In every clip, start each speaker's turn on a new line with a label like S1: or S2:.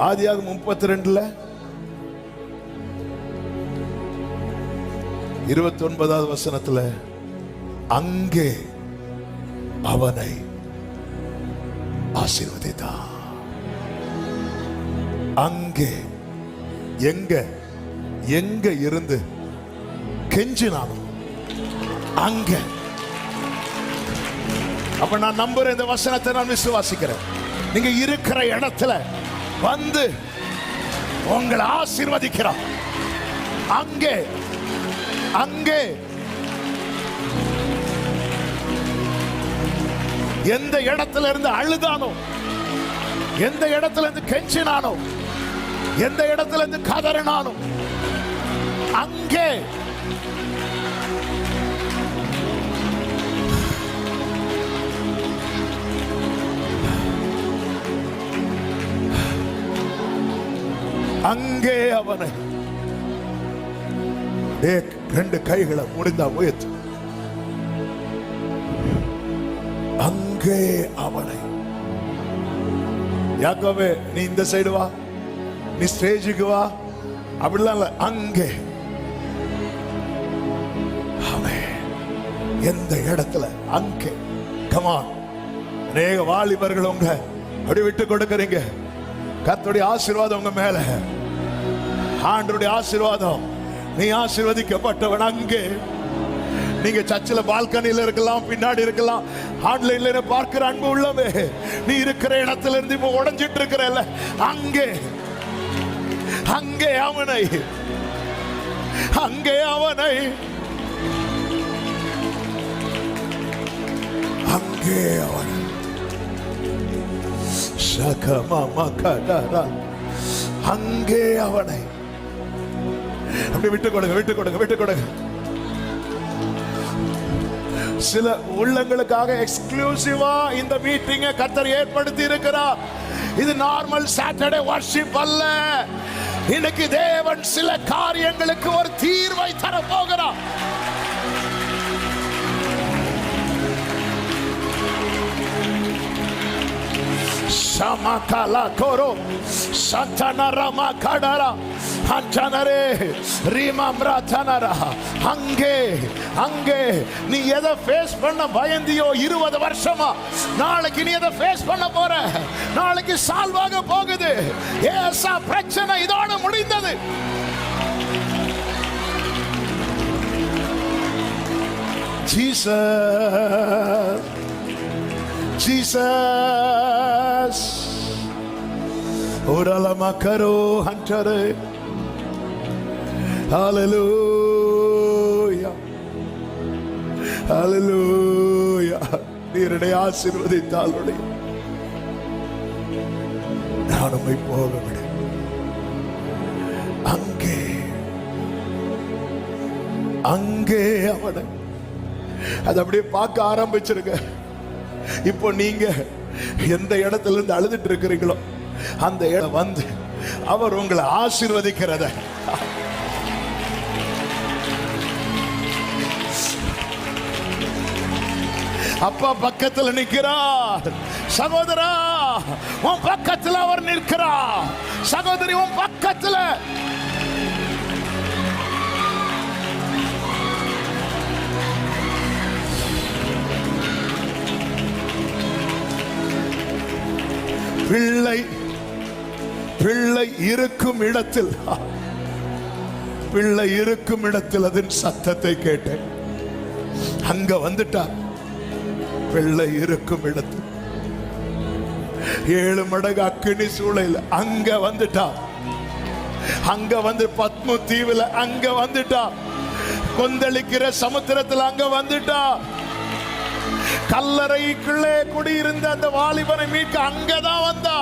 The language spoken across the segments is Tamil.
S1: ஆதியாகமம் 32 29வது வசனத்துல அங்கே அவனை ஆசீர்வதித்தான். அங்கே எங்க எங்க இருந்து கெஞ்சினானோ அங்க. அப்ப நான் நம்புறேன், இந்த வசனத்தை நான் விசுவாசிக்கிறேன். நீங்க இருக்கிற இடத்துல வந்து உங்களை ஆசீர்வதிக்கிறான். அங்கே அங்கே எந்த இடத்துல இருந்து அழுதானோ, எந்த இடத்துல இருந்து கெஞ்சினானோ, எந்த இடத்துல இருந்து கதறினானோ அங்கே அங்கே அவனை ரெண்டு கைகளை முடிந்தா உயர்த்து. அங்கே அவனை. யாக்கோபே, நீ இந்த சைடு வா, நீ ஸ்டேஜுக்கு வா, அப்படிலாம் இல்ல. அங்கே அவன் எந்த இடத்துல அங்கே. கமான். அநேக வாலிபர்கள் உங்க அப்படி விட்டு கொடுக்கறீங்க. கர்த்தருடைய ஆசீர்வாதம் உங்க மேல, ஆண்டவருடைய ஆசீர்வாதம். நீ ஆசீர்வதிக்கப்பட்டவன். அங்கே நீங்க சர்ச்சில் பால்கனில இருக்கலாம், பின்னாடி இருக்கலாம், ஆன்லைன்ல பார்க்கிற அன்பு உள்ளவே, நீ இருக்கிற இடத்துல இருந்து இப்ப உடைஞ்சிட்டு இருக்கிற அங்கே அங்கே அவனை, அங்கே அவனை, அங்கே அவனை. அங்கே அவனை அப்படி விட்டு கொடுங்க, விட்டு கொடுங்க, விட்டு கொடுங்க. சில உள்ளங்களுக்காக எக்ஸ்க்ளூசிவா இந்த மீட்டிங்கை கர்த்தர் ஏற்படுத்தி இருக்கிறார். இது நார்மல் சாட்டர்டே வர்ஷிப் அல்ல. இன்னைக்கு தேவன் சில காரியங்களுக்கு ஒரு தீர்வை தர போகிறார். Samakala koro Santana Rama Kadara Anjanare Rimamra Tanara. அங்கே அங்கே நீ எதை ஃபேஸ் பண்ண பயந்தியோ 20 வருஷமா, நாளைக்கு நீ எதை ஃபேஸ் பண்ண போற. நாளைக்கு சால்வாக போகுது. ஏசா பிரச்சனை இதோட முடிந்தது. Jesus Jesus, orala makaro hantare, hallelujah, hallelujah. நீருடைய ஆசீர்வதித்தாலுடைய நான் உம்மை போக விட. அங்கே அங்கே அவனை அது அப்படியே பார்க்க ஆரம்பிச்சிருக்க. இப்போ நீங்க எந்த இடத்துல இருந்து அழுதுட்டு இருக்கிறீங்களோ அந்த இடம் வந்து அவர் உங்களை ஆசீர்வதிக்கிறத அப்பா பக்கத்தில் நிற்கிறார். சகோதரா, உன் பக்கத்தில் அவர் நிற்கிறார். சகோதரி, உன் பக்கத்தில். பிள்ளை பிள்ளை இருக்கும் இடத்தில், பிள்ளை இருக்கும் இடத்தில் அதன் சத்தத்தை கேட்டேன். அங்க வந்துட்டார். பிள்ளை இருக்கும் இடத்தில் 7 மடங்கு அக்கினி சூளையில் அங்க வந்துட்டா. அங்க வந்து பத்ம தீவுல அங்க வந்துட்டா. கொந்தளிக்கிற சமுத்திரத்தில் அங்க வந்துட்டா. கல்லறைக்குள்ளே குடியிருந்த அந்த வாலிபனை மீட்க அங்கதான் வந்தா.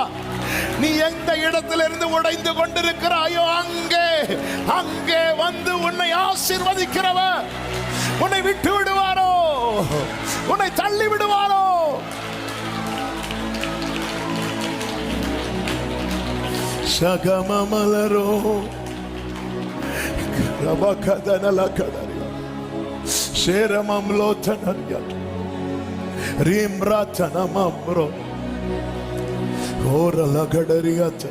S1: நீ எந்த இடத்திலிருந்து உடைந்து கொண்டிருக்கிறாயோ அங்கே அங்கே வந்து உன்னை ஆசீர்வதிக்கிறவர் உன்னை விட்டு விடுவாரோ, உன்னை தள்ளி விடுவாரோ? சகமமலரோ ரபகதனலகதரி ஷேரமம்லோதனரியா ரீம்ராதனமம்ரோ ஓரலகடரியாத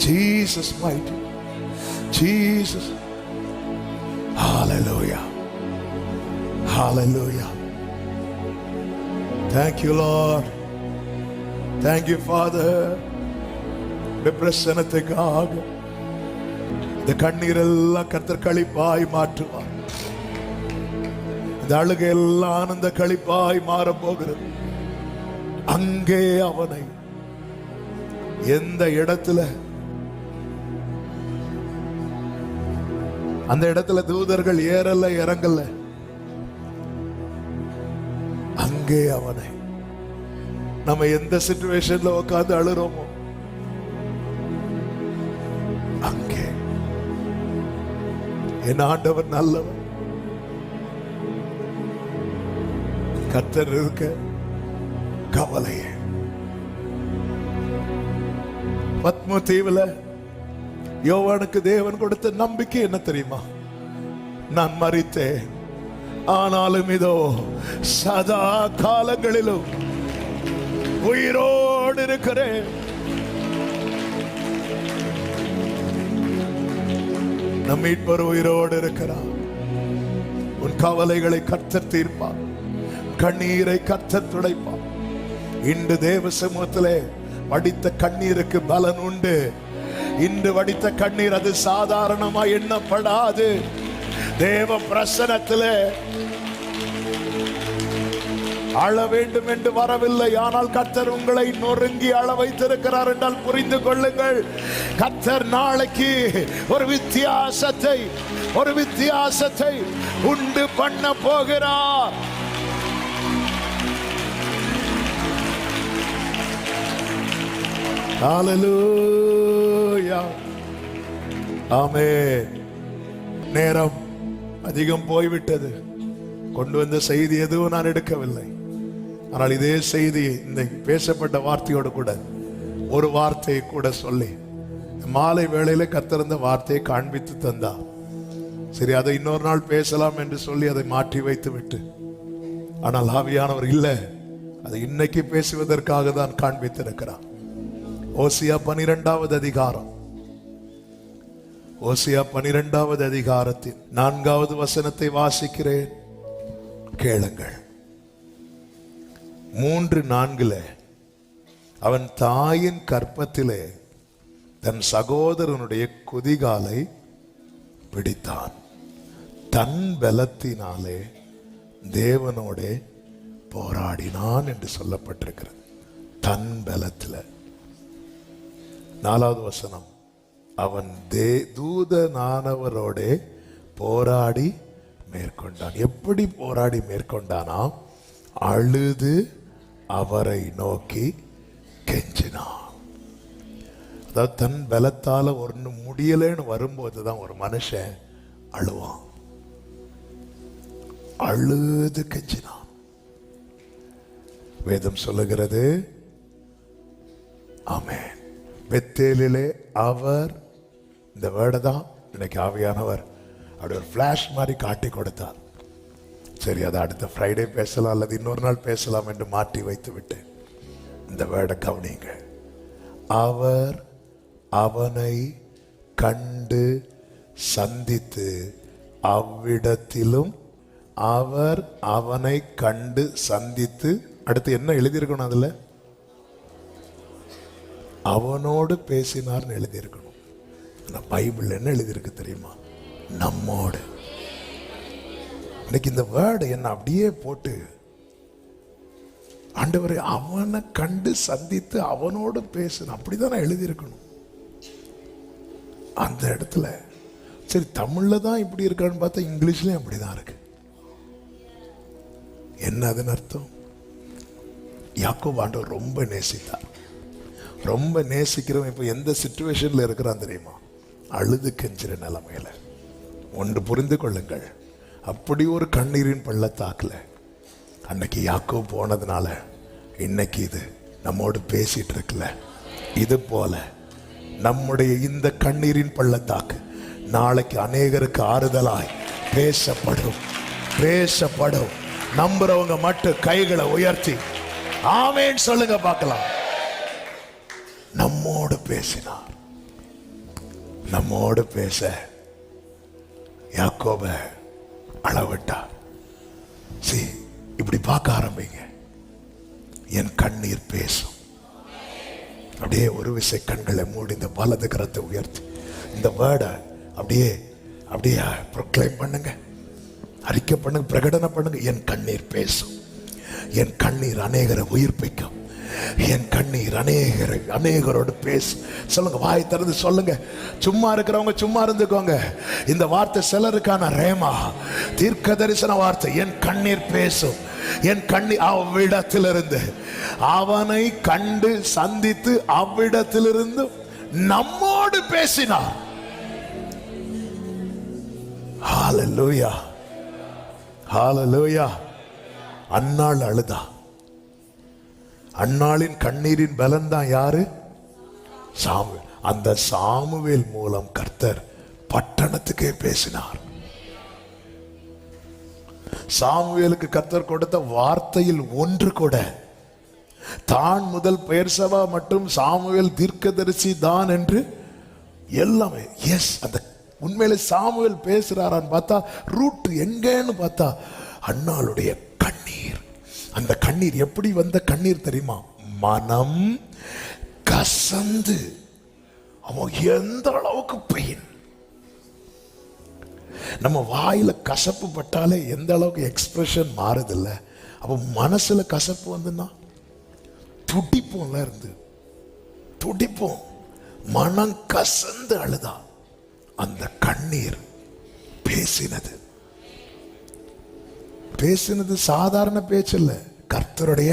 S1: Jesus mighty. Jesus. Hallelujah. Hallelujah. Thank you, Lord. Thank you, Father. பிரசன்னத்துக்காக இந்த கண்ணீரெல்லாம் கர்த்தர் களிப்பாய் மாற்றுவார். இந்த அழுகையெல்லாம் ஆனந்த களிப்பாய் மாறப் போகிறது. அங்கே அவனை எந்த இடத்துல, அந்த இடத்துல தூதர்கள் ஏறல இறங்கல, அங்கே அவனை நம்ம எந்த சிச்சுவேஷன்ல உட்கார்ந்து அழுறோமோ அங்கே என் ஆண்டவர் நல்லவர். கர்த்தர் இருக்க கவலையே. பத்ம தீவுல யோவானுக்கு தேவன் கொடுத்த நம்பிக்கை என்ன தெரியுமா? நான் மரித்தேன், ஆனாலும் இதோ சதா காலங்களிலும் உயிரோடு இருக்கிறேன். நம் மீட்பர் உயிரோடு இருக்கிறார். உன் கவலைகளை கர்த்தர் தீர்ப்பார், கண்ணீரை கர்த்தர் துடைப்பார். இன்று தேவ சமூகத்திலே வடித்த கண்ணீருக்கு பலன் உண்டு. இன்று வடித்த கண்ணீர் அது சாதாரணமா எண்ணப்படாது. தேவ பிரசன்னத்திலே அழ வேண்டும் என்று வரவில்லை, ஆனால் கர்த்தர் உங்களை நொறுங்கி அழ வைத்திருக்கிறார் என்றால் புரிந்து கொள்ளுங்கள். கர்த்தர் நாளைக்கு ஒரு வித்தியாசத்தை உண்டு பண்ண போகிறார். ஹல்லேலூயா. ஆமென். நேரம் அதிகம் போய்விட்டது. கொண்டு வந்த செய்தி எதுவும் நான் எடுக்கவில்லை. ஆனால் இதே செய்தி, இந்த பேசப்பட்ட வார்த்தையோடு கூட ஒரு வார்த்தையை கூட சொல்லி மாலை வேளையில கர்த்தர் இந்த வார்த்தையை காண்பித்து தந்தா. சரி, அதை இன்னொரு நாள் பேசலாம் என்று சொல்லி அதை மாற்றி வைத்து விட்டு, ஆனால் ஆவியானவர் இல்லை, அதை இன்னைக்கு பேசுவதற்காக தான் காண்பித்திருக்கிறார். ஓசியா 12வது அதிகாரம், ஓசியா 12வது அதிகாரத்தின் 4வது வசனத்தை வாசிக்கிறேன், கேளுங்கள். 3:4 அவன் தாயின் கற்பத்திலே தன் சகோதரனுடைய குதிகாலை பிடித்தான், தன் பலத்தினாலே தேவனோட போராடினான் என்று சொல்லப்பட்டிருக்கிறது. தன் பலத்தில். 4வது வசனம், அவன் தூதனானவரோட போராடி மேற்கொண்டான். எப்படி போராடி மேற்கொண்டானா? அழுது அவரை நோக்கி கெஞ்சினான். அதாவது தன் பலத்தால ஒன்று முடியலன்னு வரும்போது தான் ஒரு மனுஷன் அழுவான். அழுது கெஞ்சினான். வேதம் சொல்லுகிறது. ஆமென். பெத்தேலிலே அவர், இந்த வேர்டை தான் இன்னைக்கு ஆவியானவர் அப்படி ஒரு ஃபிளாஷ் மாதிரி காட்டி கொடுத்தார். சரி, அதை அடுத்த ஃப்ரைடே பேசலாம் அல்லது இன்னொரு நாள் பேசலாம் என்று மாற்றி வைத்து விட்டேன். இந்த வேர்டை கவனிங்க. அவர் அவனை கண்டு சந்தித்து அவ்விடத்திலும், அவர் அவனை கண்டு சந்தித்து, அடுத்து என்ன எழுதியிருக்கணும்? அதுல அவனோடு பேசினார்னு எழுதியிருக்கணும். பைபிள் என்ன எழுதியிருக்கு தெரியுமா? நம்மோடு. இன்னைக்கு இந்த வேர்டு என்ன அப்படியே போட்டு, ஆண்டவரே அவனை கண்டு சந்தித்து அவனோடு பேசணும், அப்படிதான் எழுதியிருக்கணும் அந்த இடத்துல. சரி, தமிழ்ல தான் இப்படி இருக்கான்னு பார்த்தா இங்கிலீஷ்லயும் அப்படிதான் இருக்கு. என்ன அதன் அர்த்தம்? யாக்கோபு ஆண்டவர் ரொம்ப நேசித்தார். ரொம்ப நேசிக்கிறவன் இப்போ எந்த சிச்சுவேஷன்ல இருக்கிறான் தெரியுமா? அழுது கெஞ்சிற நிலைமையில. ஒன்று புரிந்து கொள்ளுங்கள், அப்படி ஒரு கண்ணீரின் பள்ளத்தாக்குல அன்னைக்கு யாக்கோபு போனதுனால இன்னைக்கு இது நம்மோடு பேசிட்டு இருக்குல்ல. இது போல நம்முடைய இந்த கண்ணீரின் பள்ளத்தாக்கு நாளைக்கு அநேகருக்கு ஆறுதலாய் பேசப்படும். நம்புறவங்க மட்டும் கைகளை உயர்த்தி ஆமென் சொல்லுங்க பார்க்கலாம். நம்மோடு பேசினார். நம்மோடு பேச யாக்கோப அளவிட்டார். இப்படி பார்க்க ஆரம்பிங்க. என் கண்ணீர் பேசும். அப்படியே ஒரு விசை கண்களை மூடி இந்த வலது கரத்தை உயர்த்தி இந்த வேர்டை அப்படியே அப்படியே ப்ரொக்ளைம் பண்ணுங்க, அறிக்கை பண்ணுங்க, பிரகடனம் பண்ணுங்க. என் கண்ணீர் பேசும். என் கண்ணீர் அநேகரை உயிர்ப்பிக்கும். என் கண்ணீர் அநேகரோடு பேசு. சொல்லுங்க, வாய் திறந்து சொல்லுங்க. சும்மா இருக்கிறவங்க சும்மா இருந்துக்கோங்க. இந்த வார்த்தை சிலருக்கான ரேமா, தீர்க்க தரிசன வார்த்தை. என் கண்ணீர் பேசும். என் கண்ணீர் அவ்விடத்திலிருந்து, அவனை கண்டு சந்தித்து அவ்விடத்திலிருந்து நம்மோடு பேசினார். ஹல்லேலூயா, ஹல்லேலூயா. அன்னாள் அழுதா. அன்னாளின் கண்ணீரின் பலன் தான் யாரு? சாமுவேல். அந்த சாமுவேல் மூலம் கர்த்தர் பட்டணத்துக்கே பேசினார். சாமுவேலுக்கு கர்த்தர் கொடுத்த வார்த்தையில் ஒன்று கூட, தான் முதல் பெயர்சபா மற்றும் சாமுவேல் தீர்க்கதரிசி தான் என்று எல்லாமே. எஸ், அந்த உண்மையில சாமுவேல் பேசுறாரான்னு பார்த்தா ரூட் எங்கன்னு பார்த்தா அன்னாளுடைய கண்ணீர். அந்த கண்ணீர் எப்படி வந்த கண்ணீர் தெரியுமா? மனம் கசந்து. அவன் எந்த அளவுக்கு பெயின். நம்ம வாயில கசப்பு பட்டாலே எந்த அளவுக்கு எக்ஸ்பிரஷன் மாறுதில்ல. அப்ப மனசுல கசப்பு வந்துன்னா துடிப்போம்ல, இருந்து துடிப்போம். மனம் கசந்து அழுதா. அந்த கண்ணீர் பேசினது. பேசினது சாதாரண பேச்சு இல்ல, கர்த்தருடைய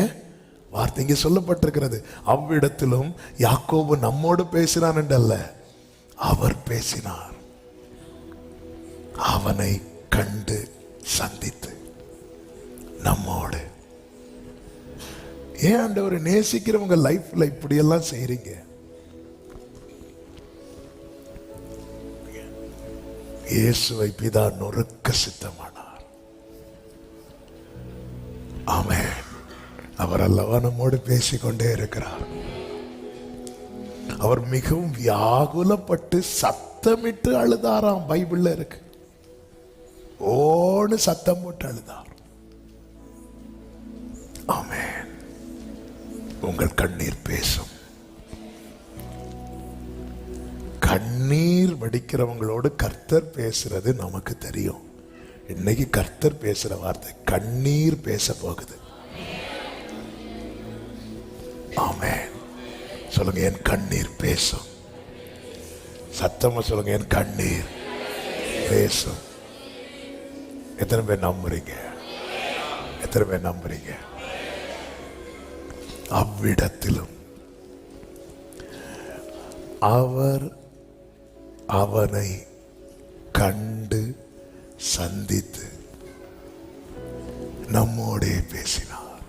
S1: வார்த்தை. இங்கே சொல்லப்பட்டிருக்கிறது, அவ்விடத்திலும் யாக்கோபு நம்மோடு பேசினான் என்றல்ல, அவர் பேசினார். அவனை கண்டு சந்தித்து நம்மோடு. ஏன் ஆண்டவரை நேசிக்கிறவங்க லைஃப்ல இப்படி எல்லாம் செய்றீங்க? இயேசுவை பிதா நொறுக்க சித்தமானார். ஆமென். அவர் அல்லவா நம்மோடு பேசிக்கொண்டே இருக்கிறார். அவர் மிகவும் வியாகுலப்பட்டு சத்தமிட்டு அழுதாராம். பைபிள்ல இருக்கு. ஓடு சத்தம் போட்டு அழுதார். ஆமென். உங்கள் கண்ணீர் பேசும். கண்ணீர் வடிக்கிறவங்களோடு கர்த்தர் பேசுறது நமக்கு தெரியும். இன்னைக்கு கர்த்தர் பேசுற வார்த்தை கண்ணீர் பேச போகுது. ஆமென். சொல்லுங்க, என் கண்ணீர் பேசும். சத்தமா சொல்லுங்க, என் கண்ணீர் பேசும். எத்தனை பேர் நம்புறீங்க? எத்தனை பேர் நம்புறீங்க? அவ்விடத்திலும் அவர் அவனை கண்டு சந்தித்து நம்மோடே பேசினார்.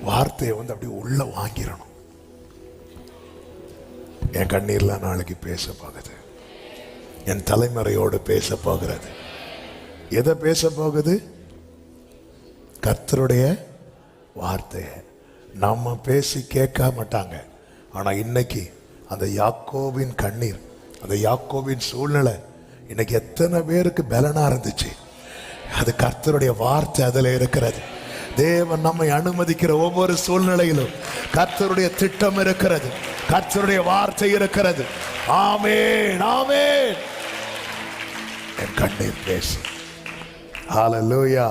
S1: வார்த்தையை அப்படி உள்ள வாங்கிடணும். என் கண்ணீர்லாம் நாளைக்கு பேச போகுது. என் தலைமுறையோடு பேச போகிறது. எதை பேச போகுது? கர்த்தருடைய வார்த்தையை. நம்ம பேசி கேட்க மாட்டாங்க. ஆனா இன்னைக்கு அந்த யாக்கோபின் கண்ணீர், அந்த யாக்கோபின் சூழ்நிலை இன்னைக்கு எத்தனை பேருக்கு பலனா இருந்துச்சு? அது கர்த்தருடைய வார்த்தை அதுல இருக்கிறது. தேவன் நம்மை அனுமதிக்கிற ஒவ்வொரு சூழ்நிலையிலும் கர்த்தருடைய திட்டம் இருக்கிறது. கர்த்தருடைய வார்த்தை இருக்கிறது. ஆமென், ஆமென். என் கண்ணீர் பேசும். ஹல்லேலூயா.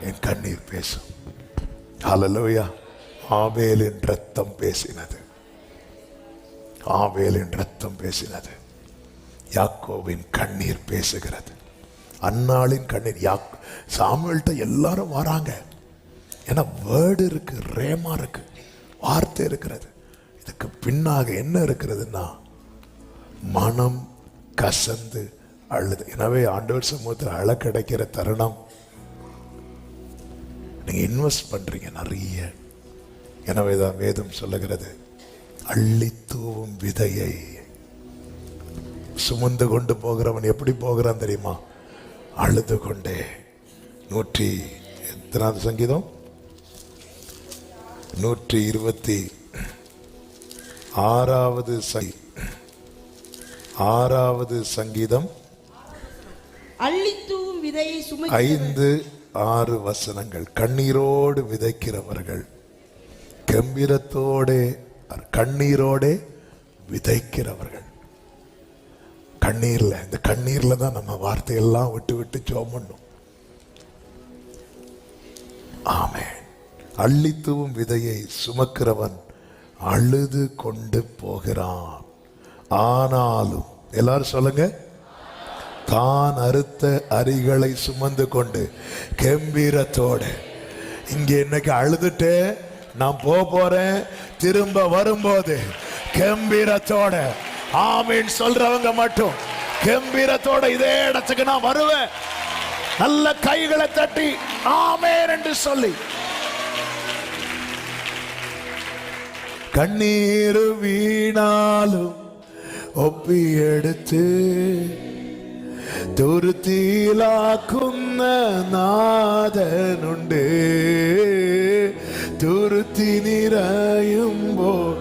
S1: என் கண்ணீர் பேசும். ஹல்லேலூயா. ஆபேலின் ரத்தம் பேசினது. ஆபேலின் ரத்தம் பேசினது. யாக்கோபின் கண்ணீர் பேசுகிறது. அன்னாளின் கண்ணீர். சாமுவேல்ட்ட எல்லாரும் வராங்க. ஏன்னா வேர்டு இருக்கு, ரேமா இருக்கு, வார்த்தை இருக்கிறது. இதுக்கு பின்னாக என்ன இருக்கிறதுன்னா மனம் கசந்து அழுது. எனவே ஆண்டவர் சமூகத்தில் அழ கிடைக்கிற தருணம் நீங்க இன்வெஸ்ட் பண்றீங்க நிறைய. எனவே தான் வேதம் சொல்லுகிறது, அள்ளி தூவும் விதையை சுமந்து கொண்டு போகிறவன் எப்படி போகிறான் தெரியுமா? அழுது கொண்டே. 100 சங்கீதம் 126 ஆறாவது சங்கீதம் 5-6 வசனங்கள். கண்ணீரோடு விதைக்கிறவர்கள் கண்ணீரோட விதைக்கிறவர்கள். இந்த கண்ணீர்ல தான் நம்ம வார்த்தையெல்லாம் விட்டு ஜெபம் பண்ணும். ஆமென். அள்ளித்தூவும் விதையை சுமக்கிறவன் அழுது கொண்டு போகிறான். ஆனாலும் எல்லாரும் சொல்லுங்க, தான் அறுத்த அரிகளை சுமந்து கொண்டு கம்பீரத்தோட. இங்க இன்னைக்கு அழுதுட்டே நான் போறேன், திரும்ப வரும்போது கம்பீரத்தோட ஆமீன் சொல்றவங்க மட்டும் கம்பீரத்தோட இதே இடத்துக்கு நான் வருவேன். நல்ல கைகளை தட்டி ஆமேன் என்று சொல்லி. கண்ணீர் வீணாலும் ஒப்பி எடுத்து തുരുത്തിയിലാക്കുന്ന നാഥനുണ്ട്. തുരുത്തി നിറയുമ്പോൾ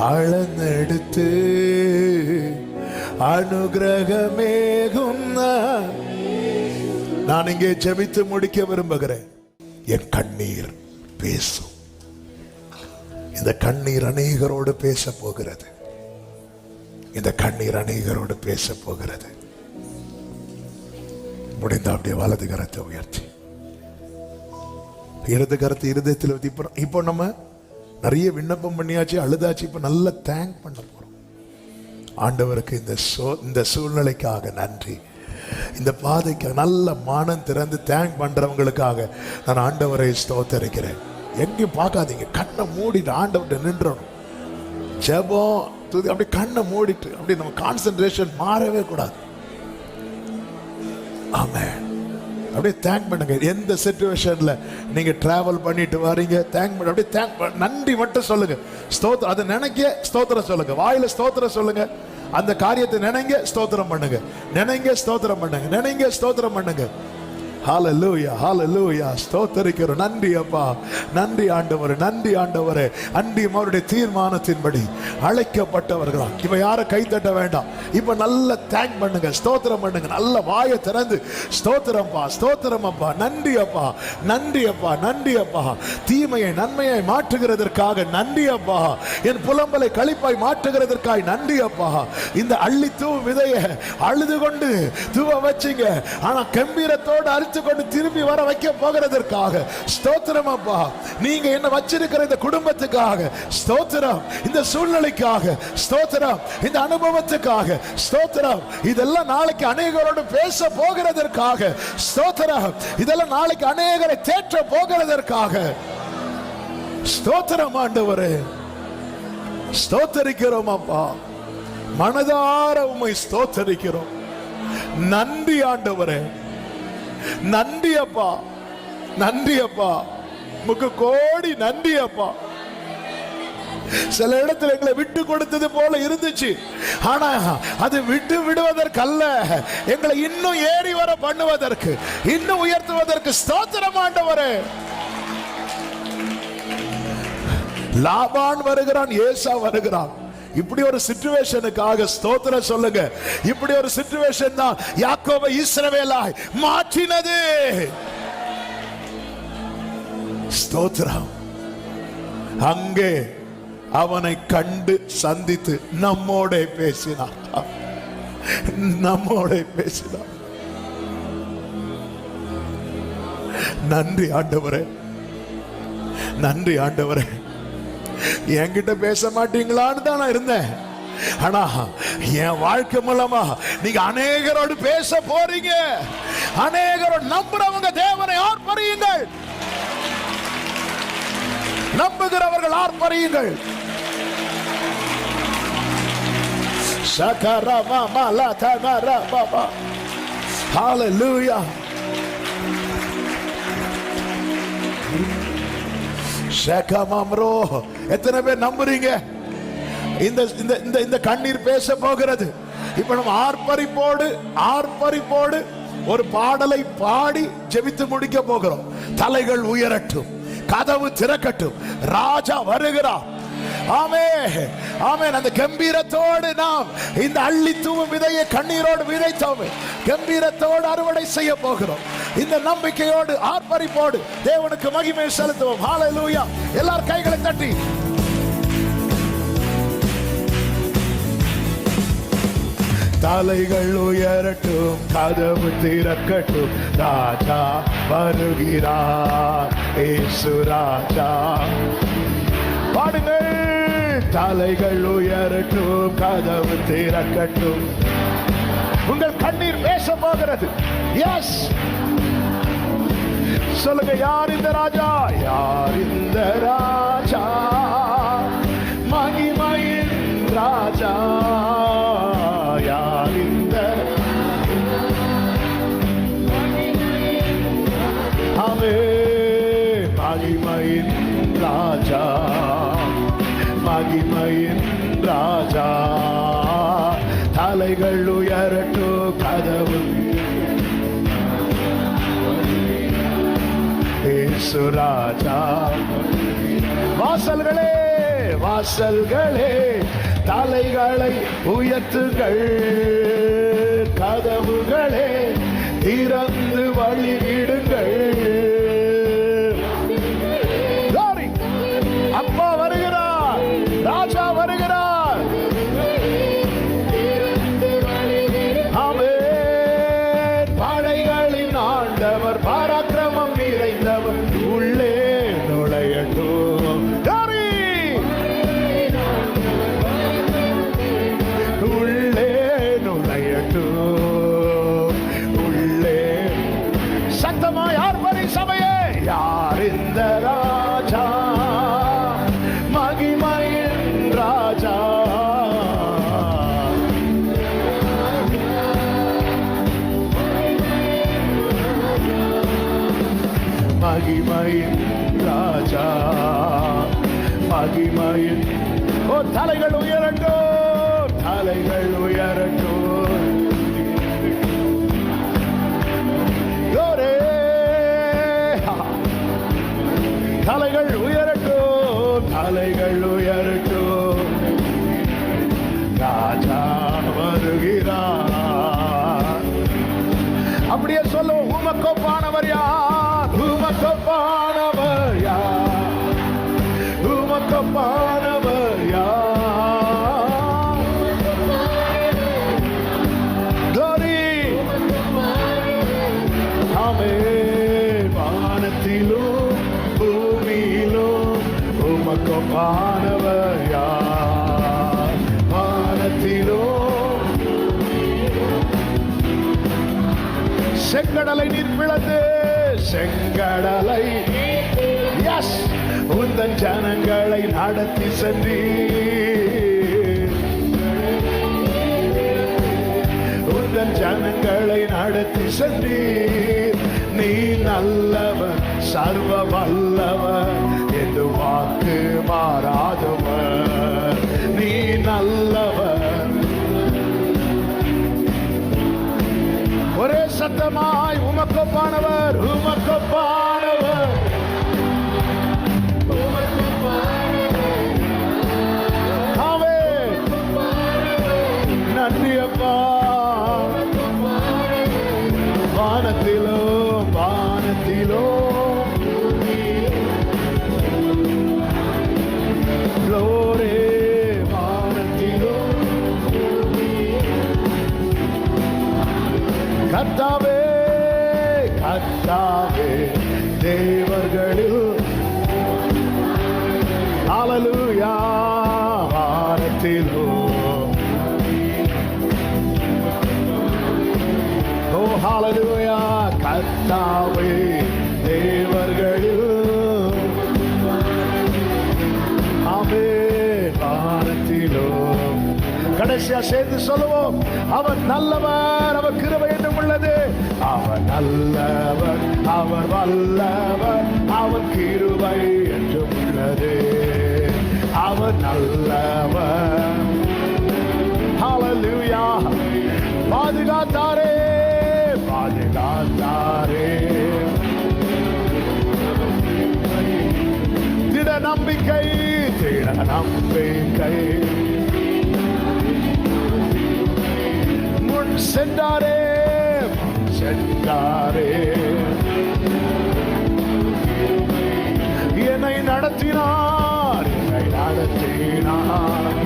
S1: അളന്നെടുത്ത് അനുഗ്രഹമേകുന്ന. நான் இங்கே ஜெபித்து முடிக்க விரும்புகிறேன். என் கண்ணீர் பேசும். இந்த கண்ணீர் அநேகரோடு பேச போகிறது. இந்த கண்ணீர் அநேகரோடு பேச போகிறது. முடிந்த அப்படியே வலது கரத்தை உயர்த்தி இடது கரத்தை இருதயத்தில் ஊத்தி. இப்போ நம்ம நிறைய விண்ணப்பம் பண்ணியாச்சு, அழுதாச்சு. இப்ப நல்ல தேங்க் பண்ண போறோம் ஆண்டவருக்கு. இந்த சூழ்நிலைக்காக நன்றி. இந்த பாதைக்கு நல்ல மானம் திறந்து தேங்க் பண்றவங்களுக்காக நான் ஆண்டவரை ஸ்தோத்தரிக்கிறேன். எங்கேயும் பார்க்காதீங்க, கண்ணை மூடிட்டு ஆண்டவர்கிட்ட நின்றணும். ஜெபம் துதி அப்படி கண்ணை மூடிட்டு அப்படி நம்ம கான்சென்ட்ரேஷன் மாறவே கூடாது. ஆமென். அப்படியே தேங்க் பண்ணுங்க. எந்த சிச்சுவேஷன்ல நீங்க டிராவல் பண்ணிட்டு வரீங்க, தேங்க் பண்ண அப்படியே தேங்க் நன்றி மட்டும் சொல்லுங்க. ஸ்தோத்திரம் அதை நினைக்க ஸ்தோத்திரம் சொல்லுங்க. வாயில ஸ்தோத்திரம் சொல்லுங்க. அந்த காரியத்தை நினைங்க ஸ்தோத்திரம் பண்ணுங்க. நினைங்க ஸ்தோத்திரம் பண்ணுங்க. நினைங்க ஸ்தோத்திரம் பண்ணுங்க. ஹalleluya ஹalleluya ஸ்தோத்திரிக்கிறோம். நன்றி அப்பா, நன்றி ஆண்டவரே, நன்றி ஆண்டவரே. அன்றியும் அவருடைய தீர்மானத்தின்படி அழைக்கப்பட்டவர்களா இப்ப யாரை கைத்தட்ட வேண்டாம். இப்ப நல்ல தேங்க் பண்ணுங்க, ஸ்தோத்திரம் பண்ணுங்க. நல்ல வாயை திறந்து ஸ்தோத்திரம்ப்பா, ஸ்தோத்திரம் அப்பா, நன்றி அப்பா, நன்றி அப்பா, நன்றி அப்பா. தீமையை நன்மையை மாற்றுகிறதற்காக நன்றி அப்பா. என் புலம்பலை களிப்பாய் மாற்றுகிறதற்காக நன்றி அப்பா. இந்த அள்ளி தூவு விதையை அழுது கொண்டு தூவ வச்சிங்க, ஆனா கம்பீரத்தோடு அரித்து கொண்டு திரும்பி வர வைக்க போகிறதற்காக ஸ்தோத்திரம் அப்பா. நீங்க என்ன வச்சிருக்கிற இந்த குடும்பத்துக்காக ஸ்தோத்திரம், இந்த சூழ்நிலைக்காக ஸ்தோத்திரம், இந்த அனுபவத்துக்காக ஸ்தோத்திரம். இதெல்லாம் நாளைக்கு அநேகரோடு பேச போகிறதற்காக ஸ்தோத்திரம். இதெல்லாம் நாளைக்கு அநேகரை தேற்ற போகிறதற்காக ஸ்தோத்திரம் ஆண்டவரே. ஸ்தோத்தரிக்கிறோம் அப்பா, மனதார உம்மை ஸ்தோத்தரிக்கிறோம். நன்றி ஆண்டவரே, நன்றி அப்பா, நன்றி அப்பா, முக்கு கோடி நன்றி அப்பா. சில இடத்துல எங்களை விட்டு கொடுத்தது போல இருந்துச்சு, ஆனா அது விட்டு விடுவதற்கல்ல, எங்களை இன்னும் ஏறி வர பண்ணுவதற்கு, இன்னும் உயர்த்துவதற்கு ஸ்தோத்திரம் ஆண்டவரே. லாபான் வருகிறான், ஏசா வருகிறான். இப்படி ஒரு சிச்சுவேஷனுக்காக ஸ்தோத்திரம் சொல்லுங்க. இப்படி ஒரு சிச்சுவேஷன் தான் யாக்கோபை இஸ்ரவேலாய் மாற்றினது. ஸ்தோத்திரம். அங்கே அவனை கண்டு சந்தித்து நம்மோட பேசினார், நம்மோட பேசினார். நன்றி ஆண்டவரே, நன்றி ஆண்டவரே. என்கிட்ட பேச மாட்டீங்களான்னு தான் நான் இருந்தேன், ஆனா என் வாழ்க்கை மூலமா நீங்க அநேகரோடு பேச போறீங்க. அநேகரோடு நம்புறவங்க தேவனை ஆர்ப்பரியுங்கள், நம்புகிறவர்கள் ஆர்ப்பரியுங்கள். சகரமா மலதனர பாபா, ஹalleluya. ஷகமம்ரோ, எத்தனை பேர் நம்புறீங்க? இந்த கண்ணீர் பேச போகிறது. இப்ப நம்ம ஆர்ப்பரிப்போடு ஒரு பாடலை பாடி ஜெபித்து முடிக்க போகிறோம். தலைகள் உயரட்டும், கதவு திறக்கட்டும், ராஜா வருகிறார். ஆமென். ஆமென். அந்த கம்பீரத்தோடு நாம் இந்த அள்ளி தூவும் விதையை கண்ணீரோடு விதைத்தோம், கம்பீரத்தோடு அறுவடை செய்ய போகிறோம். இந்த நம்பிக்கையோடு ஆர்ப்பரிப்போடு தேவனுக்கு மகிமை செலுத்துவோம். ஹalleluya. எல்லாரும் கைகளை தட்டி தலைகள் உயரட்டும், கதவு திறக்கட்டும், ராஜா வருகிறார், இயேசு ராஜா. பாடுங்கள். தலைகள் உயரட்டும், கதவு திறக்கட்டும். உங்கள் கண்ணீர் பேச போகிறது. எஸ், சொல்லுங்க. யார் இந்த ராஜா? யார் இந்த ராஜா? மகிமையின் ராஜா. யார் இந்த மகிமையின் ராஜா? மகிமையின் ராஜா. தலைகள் உயரட்டு, கதவு இயேசு ராஜா. வாசல்களே, வாசல்களே, தலைகளை உயர்த்துங்கள், கதவுகளே திறந்து வழிவிடுங்கள். அப்பா வருகிறார், ராஜா வருகிறார். ஆமென். படைகளின் ஆண்டவர், பராக்கிரமம் நிறைந்தவர் உள்ளே நுழையட்டும். உள்ளே நுழையட்டும், உள்ளே. சத்தமாய் ஆர்ப்பரி சபையே. யார் இந்த ராஜா? மகிமையின் ராஜா. மகிமையின் ராஜா, மகிமையின். ஓ, தலைகள் உயரட்டும், தலைகள் உயரட்டும். தலைகள் உயரட்டும், தலைகள் உயரட்டும். ராஜா வருகிறார். அப்படியே சொல்லுவோம். உமக்கொப்பானவர் யார்? உமக்கொப்பானவர் யார்? உமக்கொப்பானவர் யார்? glory. ஆமென். வானத்திலும் பூமியிலும் உமக்கொப்பானவர் யார்? வானத்திலும் செங்கடலை நீர் பிளந்து, செங்கடலை எஸ் உந்தன் ஜனங்களை நடத்தி சென்றீர், உந்தன் ஜனங்களை நடத்தி சென்றீர். நீ நல்லவர், சர்வ வல்லவர், என்று வாக்கு மாறாதவர். நீ நல்லவர். ஒரே சத்தமாய் உமக்கொப்பானவர், உமக்கொப்பானவர். ஆமென். நன்றி அப்பா. வானத்திலோ, வானத்திலோ glory. வானத்திலோ கர்த்தாவே, கர்த்தாவே, தேவர்களில் ஹalleluya. வானத்திலோ, ஓ ஹalleluya. கர்த்தாவே, தேவர்களில் ஆமென். வானத்திலோ. கடைசியா சேர்ந்து சொல்லுவோம். அவர் நல்லவர், அவர் கிருபை என்றும் உள்ளது. அவர் நல்லவர், அவர் வல்லவர், அவர் கிருபை என்றும் உள்ளது. அவர் நல்லவர். ஹalleluya. பாதுகாத்தாரே, பாதுகாத்தாரே. திட நம்பிக்கை, திட நம்பிக்கை. முன் சென்றாரே, முன் சென்றாரே, என்னை நடத்தினார், என்னை நடத்தினார்.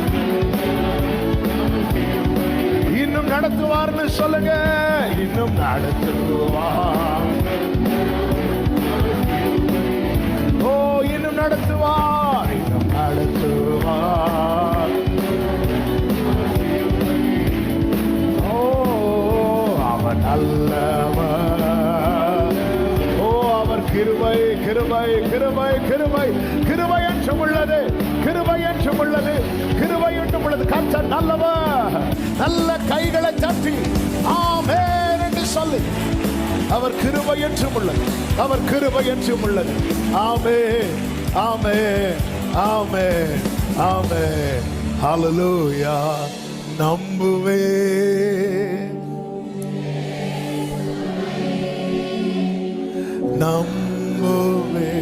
S1: இன்னும் நடத்துவார்னு சொல்லுங்க, இன்னும் நடத்துவார். ஓ, இன்னும் நடத்துவார், இன்னும் நடத்துவார். ஓ, அவர் நல்லவர். ஓ, அவர் கிருபை, கிருபை, கிருபை, கிருபை, கிருபை என்றும் உள்ளது, கிருபை என்றும் உள்ளது, கிருபை என்றும் உள்ளது. கர்த்தர் நல்லவர். நல்ல கைகளை தட்டி ஆமென் என்று சொல்லி, அவர் கிருபை என்றும் உள்ளது, அவர் கிருபை என்றும் உள்ளது. ஆமென், ஆமென், ஆமென், ஆமென். ஹல்லேலூயா. நம்புவே, நம்புவே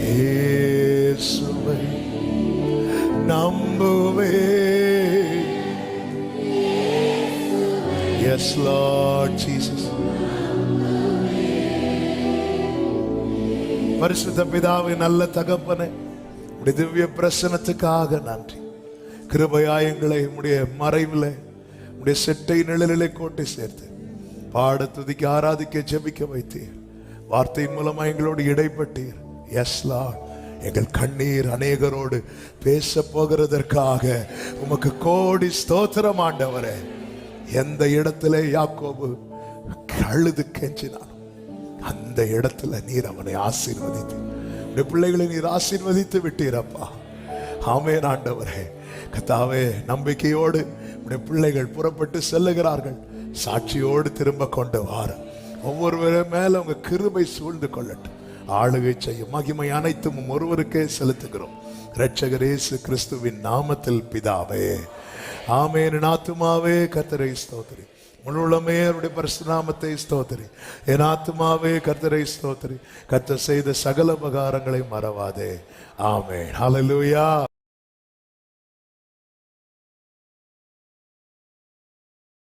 S1: இயேசுவை, நம்புவே. Yes, Lord Jesus. பரிசுத்த பிதாவே, நல்ல தகப்பனே, உடைய திவ்ய பிரசன்னத்துக்காக நன்றி. கிருபையாய் எங்களை உடைய மறைவில் உடைய செட்டை நிழலிலே கோட்டை சேர்த்து பாட, துதிக்க, ஆராதிக்க, ஜெபிக்க வைத்தீர். வார்த்தையின் மூலமா எங்களோடு இடைப்பட்டீர். S Lord. எங்கள் கண்ணீர் அநேகரோடு பேச போகிறதற்காக உமக்கு கோடி ஸ்தோத்திரம் ஆண்டவரே. எந்த இடத்துல யாக்கோபு அழுது கெஞ்சினான், அந்த இடத்துல நீர் அவனை ஆசீர்வதித்து, உடைய பிள்ளைகளை நீர் ஆசீர்வதித்து விட்டீரப்பா. ஆமென் ஆண்டவரே. கர்த்தாவே, நம்பிக்கையோடு உடைய பிள்ளைகள் புறப்பட்டு செல்லுகிறார்கள். சாட்சியோடு திரும்ப கொண்டு வார ஒவ்வொருவரும் மேல உங்க கிருபை சூழ்ந்து கொள்ளட்டும். ஆளுகை செய்யும் மகிமை அனைத்தும் ஒருவருக்கே செலுத்துகிறோம், இரட்சகர் இயேசு கிறிஸ்துவின் நாமத்தில் பிதாவே. ஆமென். என் ஆத்துமாவே கர்த்தரை ஸ்தோத்திரி, முழு உள்ளமே அவருடைய பரிசுத்த நாமத்தை ஸ்தோத்திரி. என் ஆத்துமாவே கர்த்தரை ஸ்தோத்திரி, கர்த்தர் செய்த சகல உபகாரங்களை மறவாதே. ஆமென். ஹல்லேலூயா.